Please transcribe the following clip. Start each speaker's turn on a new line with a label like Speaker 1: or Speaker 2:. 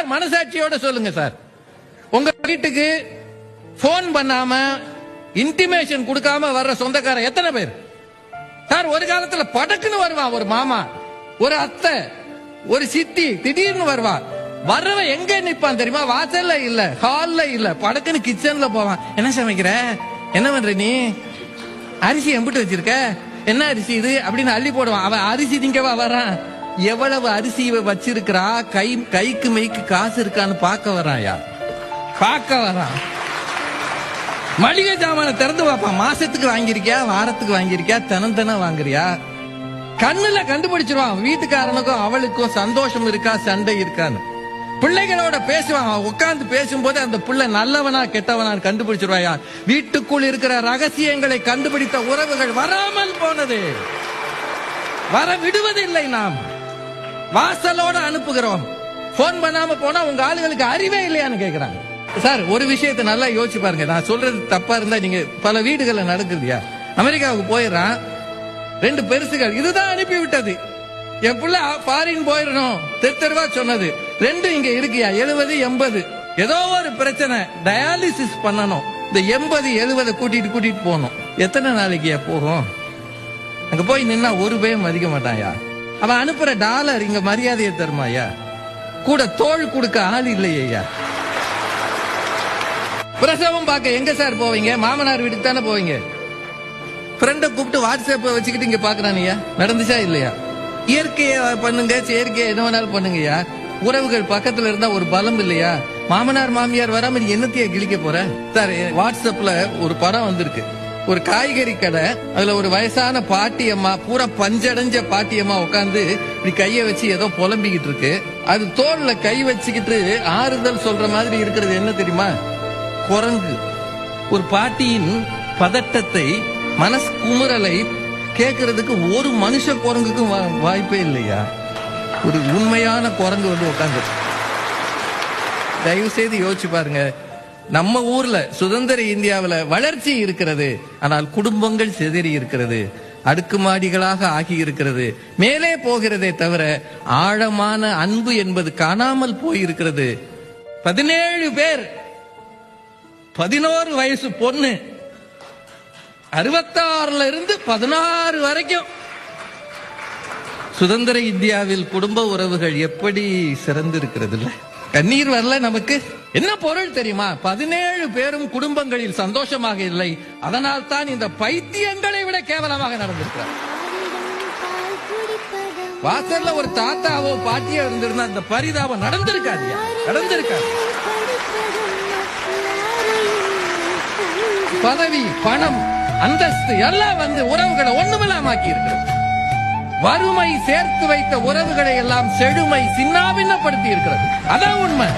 Speaker 1: Sir மனசாட்சியோட சொல்லுங்க sir. உங்க வீட்டுக்கு போன் பண்ணாம இன்டிமேஷன் கொடுக்காம வர்ற சொந்தக்காரர் எத்தனை பேர் சார்? ஒரு காலத்துல படக்குன்னு வருவான் ஒரு மாமா, ஒரு அத்தை, ஒரு சித்தி, திடீர்னு வருவா. வர்றவன் எங்க நிப்பான் தெரியுமா? வாசல்ல இல்ல, ஹால்ல இல்ல, படக்குன்னு கிச்சன்ல போவான். என்ன சமைக்கிற, என்ன பண்ற நீ, அரிசி எம்பிட்டு வச்சிருக்க, என்ன அரிசி இது அப்படின்னு அள்ளி போடுவான். அவன் அரிசி திங்கவா வரான், எவ்வளவு அரிசி வச்சிருக்கிறா, கைக்கு மெய்க்கு காசு இருக்கான்னு பார்க்க வராயா, பார்க்க வரான். மளிகை ஜாமான திறந்து பார்ப்பான், மாசத்துக்கு வாங்கிருக்கியா, வாரத்துக்கு வாங்கிருக்கியா, தினம் வாங்குறியா. கண்ணுல கண்டுபிடிச்சிருவான் வீட்டுக்காரனுக்கும் அவளுக்கும் சந்தோஷம் இருக்கா, சண்டை இருக்கான்னு. பிள்ளைகளோட பேசுவான், உட்கார்ந்து பேசும்போது அந்த பிள்ளை நல்லவனா கெட்டவனா கண்டுபிடிச்சிருவாயா. வீட்டுக்குள் இருக்கிற ரகசியங்களை கண்டுபிடித்த உறவுகள் வராமல் போனது, வர விடுவதில்லை. நாம் வாசலோட அனுப்புகிறோம். போன் பண்ணாம போனா உங்க ஆளுகளுக்கு அறிவே இல்லையான்னு கேக்குறாங்க. சார் ஒரு விஷயத்தை நல்லா யோசிச்சு பாருங்க. நான் சொல்றது தப்பா இருந்தா நீங்க, பல வீடுகள்ல நடக்குதுயா. அமெரிக்காவுக்கு போயிடுறான், 2 பெருசுகள் இதுதான் அனுப்பி விட்டது. என் பிள்ளை ஃபாரின் போயிடணும் தெருவா சொன்னது. 2 இங்க இருக்கியா, 70 80 ஏதோ ஒரு பிரச்சனை, டயாலிசிஸ் பண்ணணும். இந்த 80 70 கூட்டிட்டு போகணும். எத்தனை நாளைக்குயா போகும்? அங்க போய் நின்னா ஒரு பேரும் மதிக்க மாட்டாயா. அவன் அனுப்புற டாலர் இங்க மரியாதையை தருமாயா? கூட தோள் கொடுக்க ஆள் இல்லையா. பிரசவம் பார்க்க எங்க சார் போவீங்க? மாமனார் வீட்டுக்கு தானே போவீங்க. ஃப்ரெண்ட கூப்பிட்டு வாட்ஸ்அப் வச்சுக்கிட்டு இங்க பாக்குறானியா, நடந்துச்சா இல்லையா? இயற்கையை பண்ணுங்க, செயற்கையை என்ன வேணாலும் பண்ணுங்கயா. உறவுகள் பக்கத்துல இருந்தா ஒரு பலம் இல்லையா? மாமனார் மாமியார் வராம நீ என்னத்தைய கிழிக்க போற? சார் வாட்ஸ்அப்ல ஒரு படம் வந்திருக்கு, ஒரு காய்கறி கடை, அதுல ஒரு வயசான பாட்டியம்மா, பூரா பஞ்சடைஞ்ச பாட்டியம்மா உட்காந்து இப்படி கைய வச்சு ஏதோ புலம்பிக்கிட்டு இருக்கு. அது தோல்ல கை வச்சுக்கிட்டு ஆறுதல் சொல்ற மாதிரி இருக்கிறது என்ன தெரியுமா? குரங்கு. ஒரு பாட்டியின் பதட்டத்தை, மனசு குமுறலை கேட்கறதுக்கு ஒரு மனுஷ குரங்குக்கும் வாய்ப்பே இல்லையா. ஒரு உண்மையான குரங்கு வந்து உட்காந்து. தயவு செய்து யோசிச்சு பாருங்க. நம்ம ஊர்ல சுதந்திர இந்தியாவில் வளர்ச்சி இருக்கிறது, ஆனால் குடும்பங்கள் சிதறி இருக்கிறது, அடுக்குமாடிகளாக ஆகி இருக்கிறது, மேலே போகிறதே தவிர ஆழமான அன்பு என்பது காணாமல் போயிருக்கிறது. 17 பேர், 11 வயசு பொண்ணு, 66ல இருந்து 16 வரைக்கும். சுதந்திர இந்தியாவில் குடும்ப உறவுகள் எப்படி சிறந்திருக்கிறது இல்ல? கண்ணீர் வரல நமக்கு. என்ன பொருள் தெரியுமா? 17 பேரும் குடும்பங்களில் சந்தோஷமாக இல்லை. அதனால் தான் இந்த பைத்தியங்களை விட கேவலமாக நடந்திருக்கிறார். வாசல்ல ஒரு தாத்தாவோ பாட்டியோ இருந்திருந்தா அந்த பரிதாபம் நடந்திருக்காதியா, நடந்திருக்காது. பதவி, பணம், அந்தஸ்து எல்லாம் வந்து உறவுகளை ஒண்ணுமில்லாமக்கி இருக்கிறது. வறுமை சேர்த்து வைத்த உறவுகளை எல்லாம் செழுமை சின்னாபின்னப்படுத்தி இருக்கிறது. அதான் உண்மை.